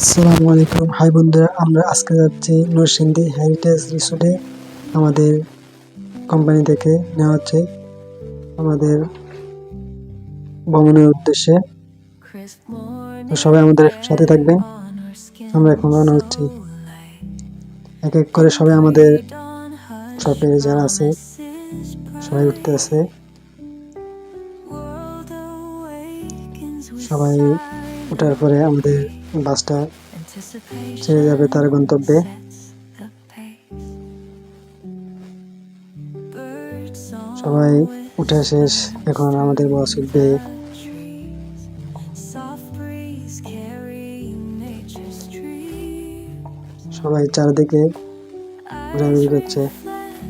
আসসালামু আলাইকুম। হাই বন্ধুরা, আমরা আজকে যাচ্ছি নরসিংদী হেরিটেজ রিসোর্টে। আমাদের কোম্পানি থেকে নেওয়া হচ্ছে আমাদের ভ্রমণের উদ্দেশ্যে। তো সবাই আমাদের সাথে থাকবেন। আমরা এখন রওনা হচ্ছি। এক এক করে সবাই আমাদের শপে যারা আছে সবাই উঠতে আছে। সবাই ওঠার পরে আমাদের বাসটা ছেড়ে যাবে তার গন্তব্যে। সবাই উঠা শেষ, এখন আমাদের বাস উঠবে। সবাই চারিদিকে ঘোরাঘুরি করছে,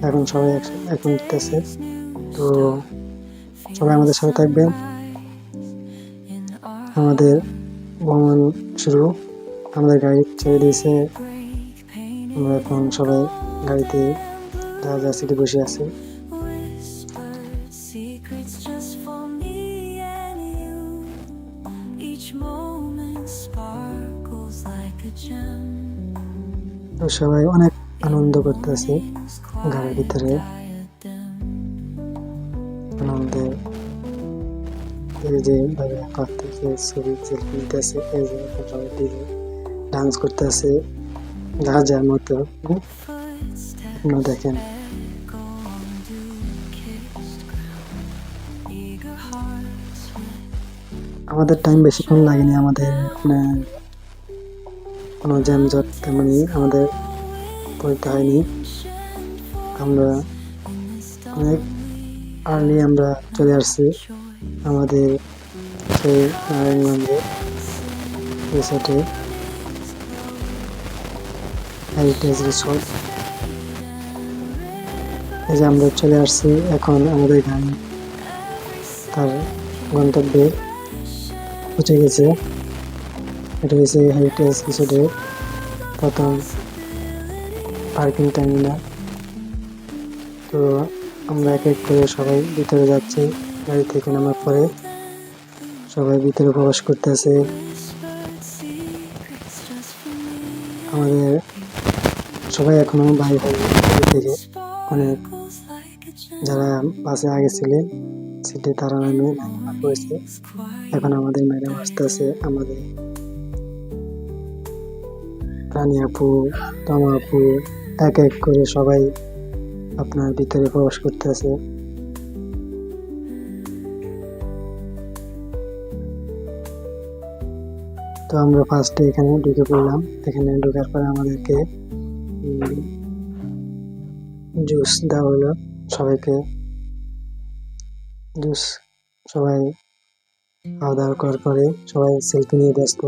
এখন সবাই এখন উঠতেছে। তো সবাই আমাদের সাথে থাকবেন। আমাদের ভ্রমণ শুরু। আমাদের গাড়ি ছেড়ে দিয়েছে, আমরা এখন সবাই গাড়িতে যা সিটে বসে আছি। তো সবাই অনেক আনন্দ করতেছে গাড়ির ভিতরে। আনন্দে এই যে ভাবে করতেছে, ছবি সেলফি নিতেছে, এই যে সবাই ডান্স করতেছে যার যার মতো। আপনারা দেখেন, আমাদের টাইম বেশিক্ষণ লাগেনি, আমাদের কোনো জ্যামজট তেমনি আমাদের পড়তে হয়নি। আমরা অনেক আর্লি আমরা চলে আসছি আমাদের সেই নারায়ণগঞ্জে রিসোর্টে, হেরিটেজ রিসোর্ট। এই যে আমরা চলে আসছি, এখন আমাদের গাড়ি তার গন্তব্যে পৌঁছে গেছে। এটা হয়েছে হেরিটেজ রিসোর্টের প্রথম পার্কিং টার্মিনাল। তো আমরা এক এক করে সবাই ভিতরে যাচ্ছি। গাড়ি থেকে নামার পরে সবাই ভিতরে প্রবেশ করতেছে। আমাদের সবাই এখনো বাইরে থেকে অনেক যারা বাসে আগে ছিলেন সিটে তারা নামে পড়েছে। এখন আমাদের ম্যাডাম আসতেছে, আমাদের রানী আপু, তমা আপু এক এক করে সবাই আপনার ভিতরে প্রবেশ করতেছে। তো আমরা ফার্স্টে এখানে ঢুকে পড়লাম। এখানে ঢোকার পরে আমাদেরকে জুস দেওয়া হলো সবাইকে। জুস সবাই খাওয়া দাওয়া করার পরে সবাই সেলফি নিয়ে ব্যস্ত।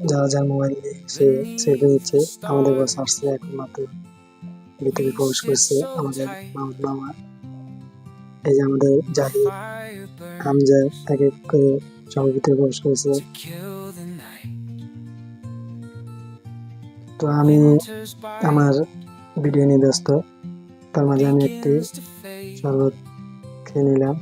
যারা যার মোবাইল নিয়ে সে সেলফি নিচ্ছে। আমাদের বাস আসছে, এখন মাত্র ভিতরে প্রবেশ করছে আমাদের মামা। এই যে আমাদের জাহিদ, হামজা এক এক করে সবার ভিতরে প্রবেশ করেছে। তো আমি আমার ভিডিও নিয়ে ব্যস্ত, তার মাঝে আমি একটি শরবত খেয়ে নিলাম।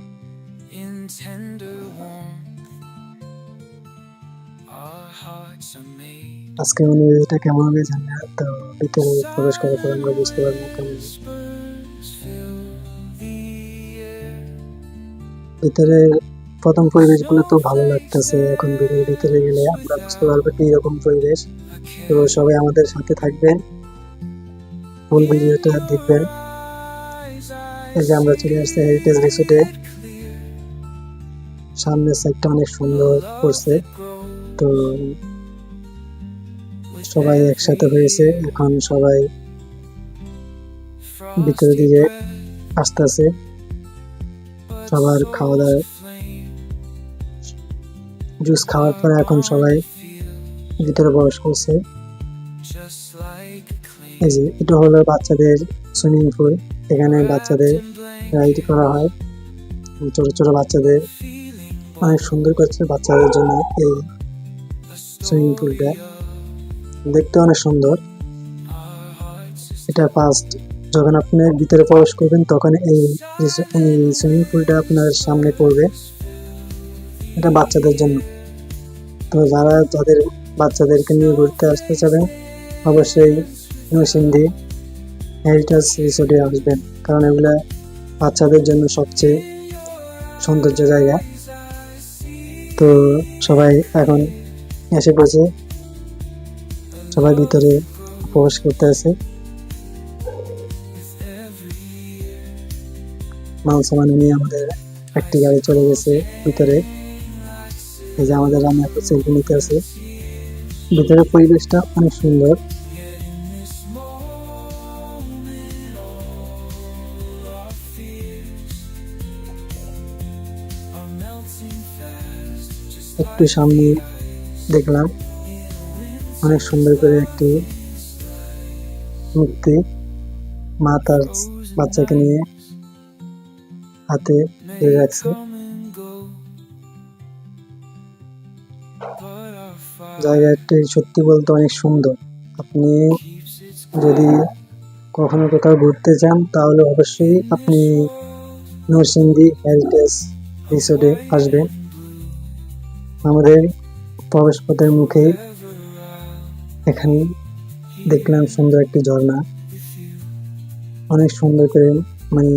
আজকে অনুভূতিটা কেমন হবে জানি না, তো ভিতরে প্রবেশ করার পর আমরা বুঝতে পারবো কেমন। ভিতরে প্রথম পরিবেশগুলো তো ভালো লাগতেছে, এখন ভিতরে গেলে আমরা বুঝতে পারবো কি রকম পরিবেশ। তো সবাই আমাদের সাথে থাকবেন, ফুল ভিডিওটা দেখবেন। এই যে আমরা চলে আসছি হেরিটেজ রিসোর্টে। সামনের সাইডটা অনেক সুন্দর করছে। তো সবাই একসাথে হয়েছে, এখন সবাই ভিতরের দিকে আসতেছে। সবার খাওয়া দাওয়া জুস খাওয়ার পরে এখন সবাই ভিতরে প্রবেশ করছে। এই যে এটা হলো বাচ্চাদের সুইমিং পুল। এখানে বাচ্চাদের রাইড করা হয়, ছোট ছোট বাচ্চাদের। অনেক সুন্দর করছে বাচ্চাদের জন্য এই সুইমিং পুলটা, দেখতে অনেক সুন্দর। এটা ফার্স্ট যখন আপনি ভিতরে প্রবেশ করবেন তখন এই সুইমিং পুলটা আপনার সামনে পড়বে। এটা বাচ্চাদের জন্য। তো যাদের বাচ্চাদেরকে নিয়ে ঘুরতে আসতে চাবেন অবশ্যই নরসিংদী হেরিটেজ রিসোর্টে আসবেন, কারণ এগুলা বাচ্চাদের জন্য সবচেয়ে সৌন্দর্য জায়গা। তো সবাই এখন এসে পড়ছে, সবাই ভিতরে প্রবেশ করতে আছে। মাল সামান নিয়ে আমাদের একটি গাড়ি চলে গেছে ভিতরে। এই যে আমাদের রান্না সেলফি নিতে আছে। ভিতরে পরিবেশটা অনেক সুন্দর। একটু সামনে দেখলাম অনেক সুন্দর করে একটি মূর্তি, মা তার বাচ্চাকে নিয়ে হাতে ধরে রাখছে। জায়গাটি সত্যি বলতে অনেক সুন্দর। আপনি যদি কখনো কোথাও ঘুরতে চান তাহলে অবশ্যই আপনি নরসিংদী হেরিটেজ রিসোর্টে আসবেন। আমাদের প্রবেশ পথের মুখে এখানে দেখলাম সুন্দর একটি ঝর্ণা, অনেক সুন্দর করে মানে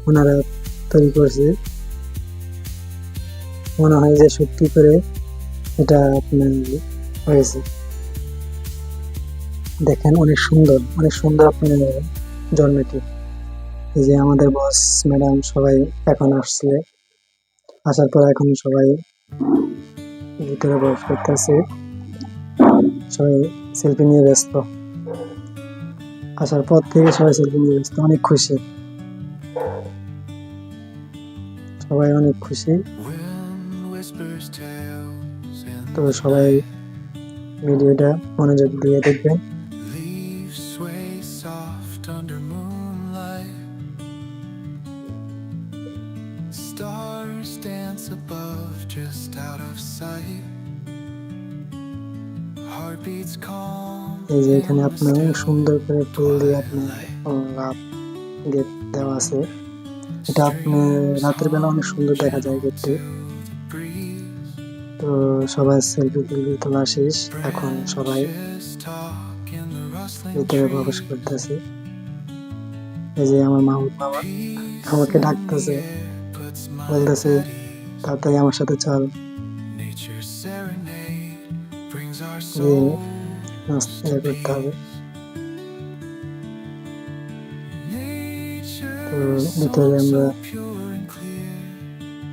ওনারা তৈরি করছে। মনে হয় যে সত্যি করে এটা আপনার হয়েছে। দেখেন অনেক সুন্দর আপনার ঝর্ণাটি। এই যে আমাদের বস ম্যাডাম সবাই এখন আসছে, আসার পর এখন সবাই ভিতরে প্রবেশ করতেছে, সবাই সেলফি নিয়ে ব্যস্ত। আসার পর থেকে সবাই সেলফি নিয়ে ব্যস্ত, অনেক খুশি, সবাই অনেক খুশি। তো সবাই ভিডিওটা মনোযোগ দিয়ে দেখবেন। Stars dance above, just out of sight. Heartbeats calm. এই যে এখানে আপনার সুন্দর করে ফুল দিয়ে আপনার লাভ দেওয়া আছে। এটা আপনার রাতের বেলা অনেক সুন্দর দেখা যায় দেখতে। তো সবাই সেলফি তোলা শেষ, এখন সবাই ভিতরে প্রবেশ করতেছে। এই যে আমার মামুর বাবা আমাকে ডাকতেছে, বলতেছে তাড়াতাড়ি আমার সাথে চল, যে নাস্তা করতে হবে। তো ভিতরে আমরা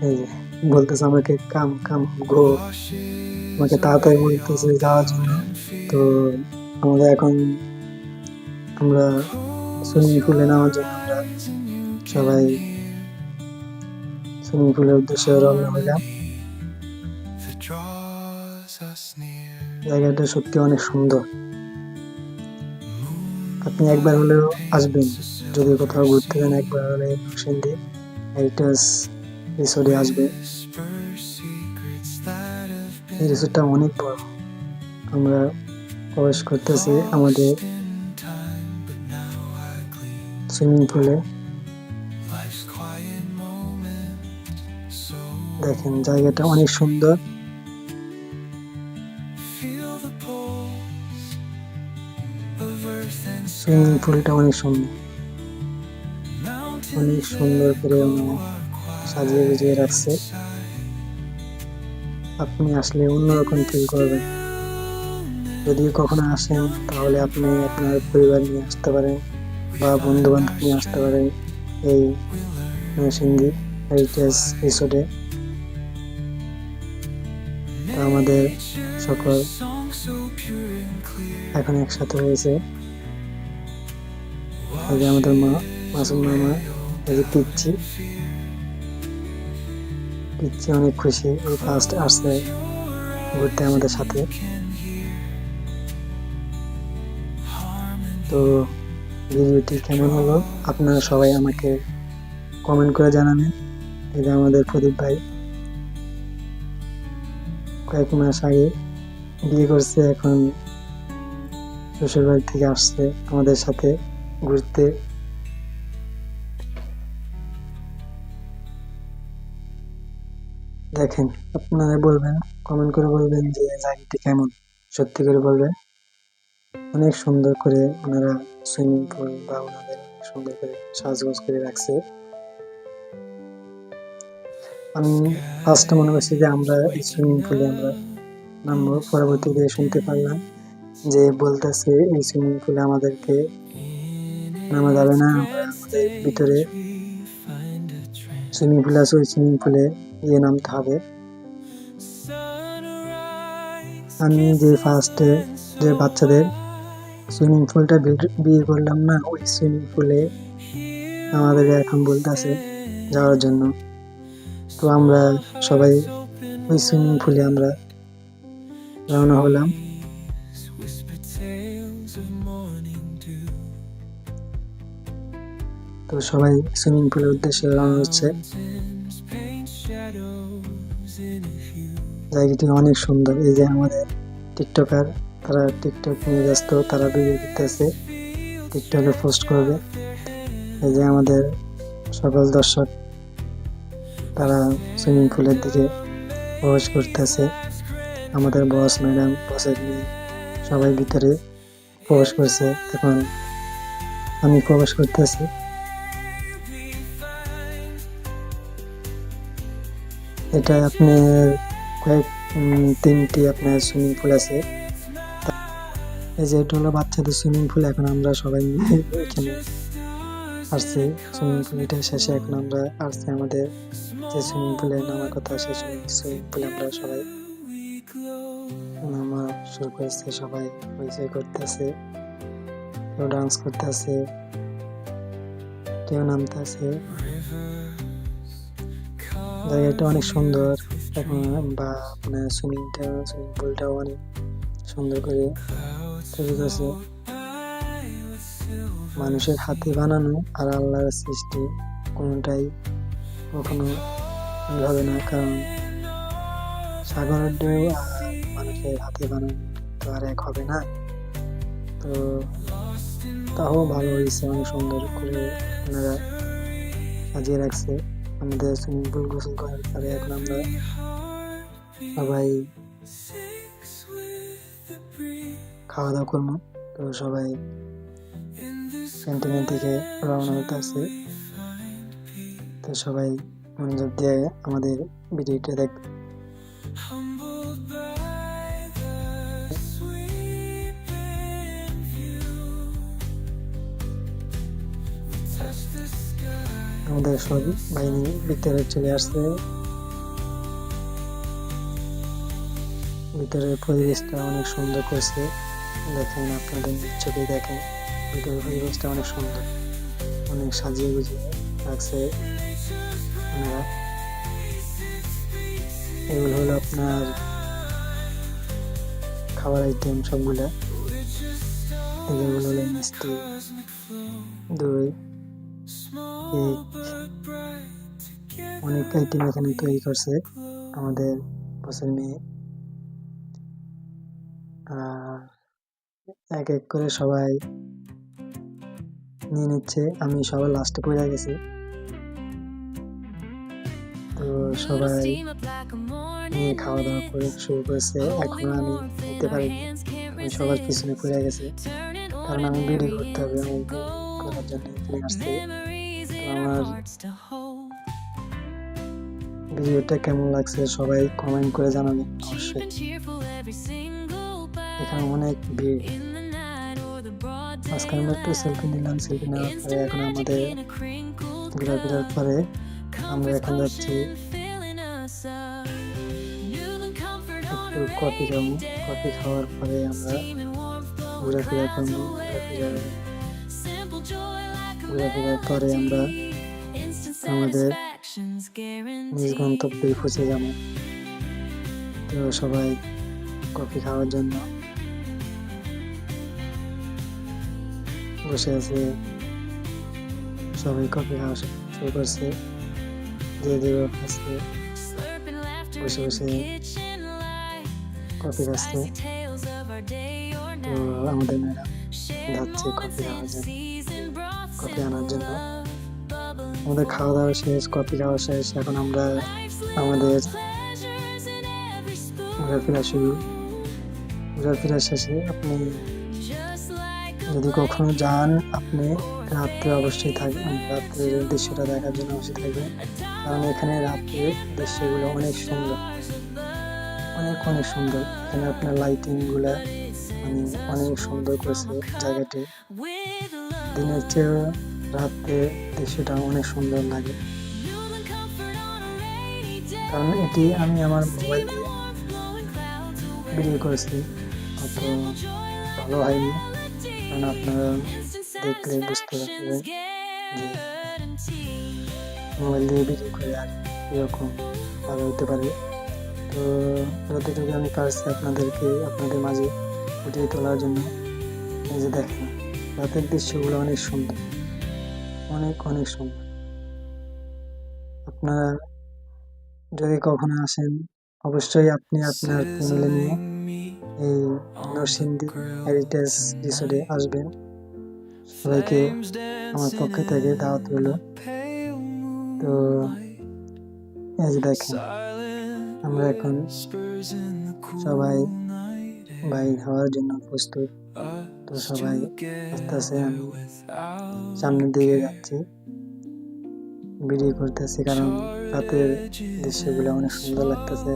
এই যে বলতেছে আমাকে কাম কাম গো, আমাকে তাড়াতাড়ি বলতেছে যাওয়ার জন্য। তো আমাদের এখন আমরা সুইমিং পুলে নামার জন্য আমরা সবাই সুইমিং পুলের উদ্দেশ্যে রওনা হলাম। জায়গাটা সত্যি অনেক সুন্দর, আপনি একবার হলেও আসবেন। যদি কোথাও ঘুরতে যান একবার হলে নরসিংদী হেরিটেজ রিসোর্টে আসবেন। এই রিসোর্টটা অনেক বড়। আমরা প্রবেশ করতেছি আমাদের সুইমিং পুলে। দেখেন জায়গাটা অনেক সুন্দর। সুইমিং পুলটা অনেক সুন্দর, অনেক সুন্দর করে সাজিয়ে গুজিয়ে রাখছে। আপনি আসলে অন্যরকম ফিল করবেন। যদি কখনো আসেন তাহলে আপনি আপনার পরিবার নিয়ে আসতে পারেন বা বন্ধু বান্ধব নিয়ে আসতে পারেন এই নরসিংদী হেরিটেজ রিসোর্টে। আমাদের সকল এখন একসাথে হয়েছে। এই যে আমাদের মাসুম মামা, এই যে পিচ্ছি অনেক খুশি, ওই ফার্স্ট আসছে ঘুরতে আমাদের সাথে। তো ভিডিওটি কেমন হলো আপনারা সবাই আমাকে কমেন্ট করে জানাবেন। এই যে আমাদের প্রদীপ ভাই কয়েক মাস আগে বিয়ে করছে, এখন শ্বশুর বাড়ি থেকে আসছে আমাদের সাথে ঘুরতে। দেখেন, আপনারা বলবেন, কমেন্ট করে বলবেন যে জায়গাটি কেমন। সত্যি করে বলবেন। অনেক সুন্দর করে ওনারা সুইমিং পুল বা ওনাদের সুন্দর করে সাজগোজ করে রাখছে। আমি ফার্স্টে মনে করছি যে আমরা এই সুইমিং পুলে আমরা নামবো, পরবর্তীতে শুনতে পারলাম যে বলতেছে এই সুইমিং পুলে আমাদেরকে নামা যাবে না, আমরা আমাদের ভিতরে সুইমিং পুল আছে, ওই সুইমিং পুলে গিয়ে নামতে হবে। আমি যে ফার্স্টে যে বাচ্চাদের সুইমিং পুলটা বিয়ে করলাম না, ওই সুইমিং পুলে আমাদের এখন বলতেছে যাওয়ার জন্য। তো আমরা সবাই ওই সুইমিং পুলে আমরা রওনা হলাম। তো সবাই সুইমিং পুলের উদ্দেশ্যে রওনা হচ্ছে। জায়গাটি অনেক সুন্দর। এই যে আমাদের টিকটকার, তারা টিকটক নিয়ে ব্যস্ত, তারা ভিডিও করতেছে, টিকটকে পোস্ট করবে। এই যে আমাদের সকল দর্শক, তারা সুইমিং পুলের দিকে প্রবেশ করতেছে। আমাদের বস ম্যাডাম, বসের নিয়ে সবাই ভিতরে প্রবেশ করছে। এখন আমি প্রবেশ করতেছি। এটা আপনার তিনটি আপনার সুইমিং পুল আছে। এই যে এটা হলো বাচ্চাদের সুইমিং পুল। এখন আমরা সবাই এখানে আসছি সুইমিং পুল, এটা শেষে এখন আমরা আসছি আমাদের যে সুইমিং পুলে নামার কথা, সেই সুইমিং পুলে আমরা সবাই নামা শুরু করেছে। সবাই হইচই করতেছে, কেউ ডান্স করতেছে, কেউ নামতেছে। জায়গাটা অনেক সুন্দর। এখন বা আপনার সুইমিং পুলটাও অনেক সুন্দর করে তৈরি করেছে। মানুষের হাতে বানানো আর আল্লাহর সৃষ্টি কোনোটাই কখনো হবে না, কারণ সাগরের ঢেউ আর মানুষের হাতে বানানো তো আর এক হবে না। তো তাও ভালো হয়েছে, অনেক সুন্দর করে ওনারা সাজিয়ে রাখছে। আমাদের সুইমিং পুল গোসল করার পরে এখন আমরা সবাই খাওয়া দাওয়া করবো। তো সবাই ক্যান্টিনের দিকে রওনা হতেছে। তো সবাই মনোযোগ দিয়ে আমাদের ভিডিওটা দেখবে। আমাদের সব বাহিনী ভিতরে চলে আসছে। ভিতরের পরিবেশটা অনেক সুন্দর করছে। দেখেন, আপনাদের চোখে দেখেন, ভিতরের পরিবেশটা অনেক সুন্দর, অনেক সাজিয়ে গুজিয়ে রাখছে ওনারা। এগুলো হলো আপনার খাবার আইটেম সবগুলা। এগুলো হলো মিষ্টি, দই, কেক, অনেক আইটেম এখানে তৈরি করছে আমাদের বসের মেয়ে। এক এক করে সবাই নিয়ে নিচ্ছে। আমি সবার লাস্টে পড়ে গেছি। তো সবাই নিয়ে খাওয়া দাওয়া করে শুরু করেছে। এখন আমি নিতে পারিনি, আমি সবার পিছনে পড়ে গেছি, কারণ আমি ভিডিও করতে হবে। আমি করার জন্য এখানে আসছি। আমার ভিডিওটা কেমন লাগছে সবাই কমেন্ট করে জানাবেন অবশ্যই। এখানে অনেক ভিড়। আজকে আমরা একটু সেলফি নিলাম। সেলফি নেওয়ার পরে এখন আমাদের ঘোরাফেরার পরে আমরা এখন যাচ্ছি একটু কফি খাবো। কফি খাওয়ার পরে আমরা ঘোরাফেরা করবো। ঘোরাফেরার পরে আমরা আমাদের নিজ গন্তব্যে পৌঁছে যাবো। তো সবাই কফি খাওয়ার জন্য বসে আছে। সবাই কফি খাওয়া শুরু করছে, যে আছে বসে বসে কফি খাচ্ছে। তো আমাদের ম্যাডাম যাচ্ছে কফি খাওয়ার জন্য, কফি আনার জন্য। আমাদের খাওয়া দাওয়া শেষ, কফি খাওয়া শেষ। এখন আমরা আমাদের ঘোরাফেরা শেষে আপনি যদি কখনো যান, আপনি রাত্রে অবশ্যই থাকবেন, রাত্রের দৃশ্যটা দেখার জন্য অবশ্যই থাকবেন, কারণ এখানে রাত্রের দৃশ্যগুলো অনেক সুন্দর, অনেক সুন্দর। এখানে আপনার লাইটিং গুলা অনেক সুন্দর করেছে জায়গাটি। দিনের চেয়ে রাত্রে দৃশ্যটা অনেক সুন্দর লাগে, কারণ এটি আমি আমার মোবাইল দিয়ে ভিডিও করেছি, অত ভালো হয়নি, কারণ আপনারা দেখলে বুঝতে পারবেন যে মোবাইল দিয়ে ভিডিও করে আর এরকম ভালো হতে পারে। তো যতটুকু আমি পারছি আপনাদের মাঝে ফুটিয়ে তোলার জন্য। এই যে দেখেন রাতের দৃশ্যগুলো অনেক সুন্দর, অনেক সুন্দর। আপনারা যদি কখনো আসেন, অবশ্যই আপনি আপনার ফ্যামিলি নিয়ে এই নরসিংদী হেরিটেজ রিসোর্টে আসবেন। সবাইকে আমার পক্ষ থেকে দাওয়াত রইল। তো এই যে দেখেন আমরা এখন সবাই বাইর হওয়ার জন্য প্রস্তুত। তো সবাই আস্তে আস্তে আমি সামনের দিকে যাচ্ছি, ভিডিও করতেছি, কারণ রাতের দৃশ্যগুলো অনেক সুন্দর লাগতেছে,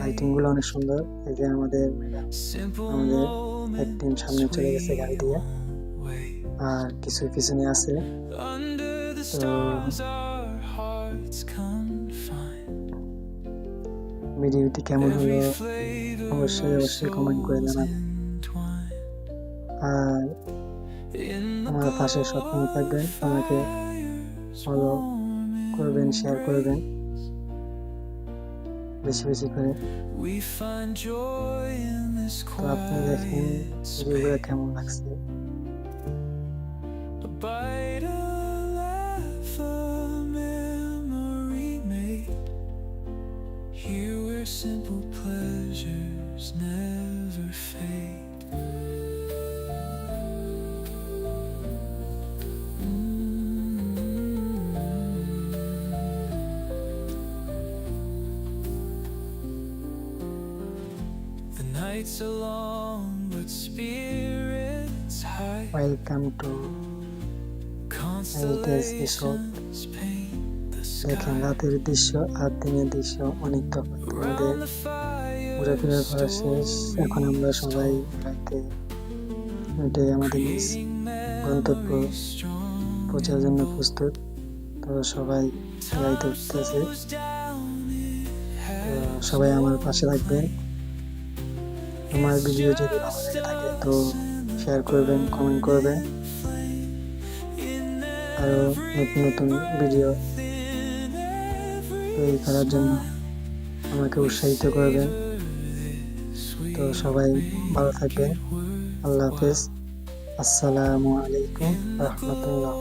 লাইটিং গুলো অনেক সুন্দর। এই যে আমাদের এক টিম সামনে চলে গেছে গাড়ি দিয়ে, আর কিছু পিছনে আছে। তো ভিডিওটি কেমন হলো অবশ্যই কমেন্ট করে জানাবেন, আর আমার পাশে সবসময় থাকবেন, আমাকে ফলো করবেন, শেয়ার করবেন বেশি করে। তো আপনি দেখেন ভিডিওগুলো কেমন লাগছে। Simple pleasures never fade. The nights are long, but spirits high. Welcome to Heritage Resort. দেখেন রাতের দৃশ্য আর দিনের দৃশ্য অনেক তফাৎ। আমাদের ঘোরাফেরা করা শেষ, এখন আমরা সবাই আমাদের নিজ গন্তব্য পৌঁছার জন্য প্রস্তুত। তো সবাই গাড়িতে উঠতেছে, সবাই আমার পাশে থাকবেন। আমার ভিডিও যদি ভালো লেগে থাকে তো শেয়ার করবেন, কমেন্ট করবেন, আরো নতুন ভিডিও তৈরি করার জন্য আমাকে উৎসাহিত করবেন। তো সবাই ভালো থাকবেন। আল্লাহ হাফেজ। আসসালামু আলাইকুম রাহমাতুল্লাহ।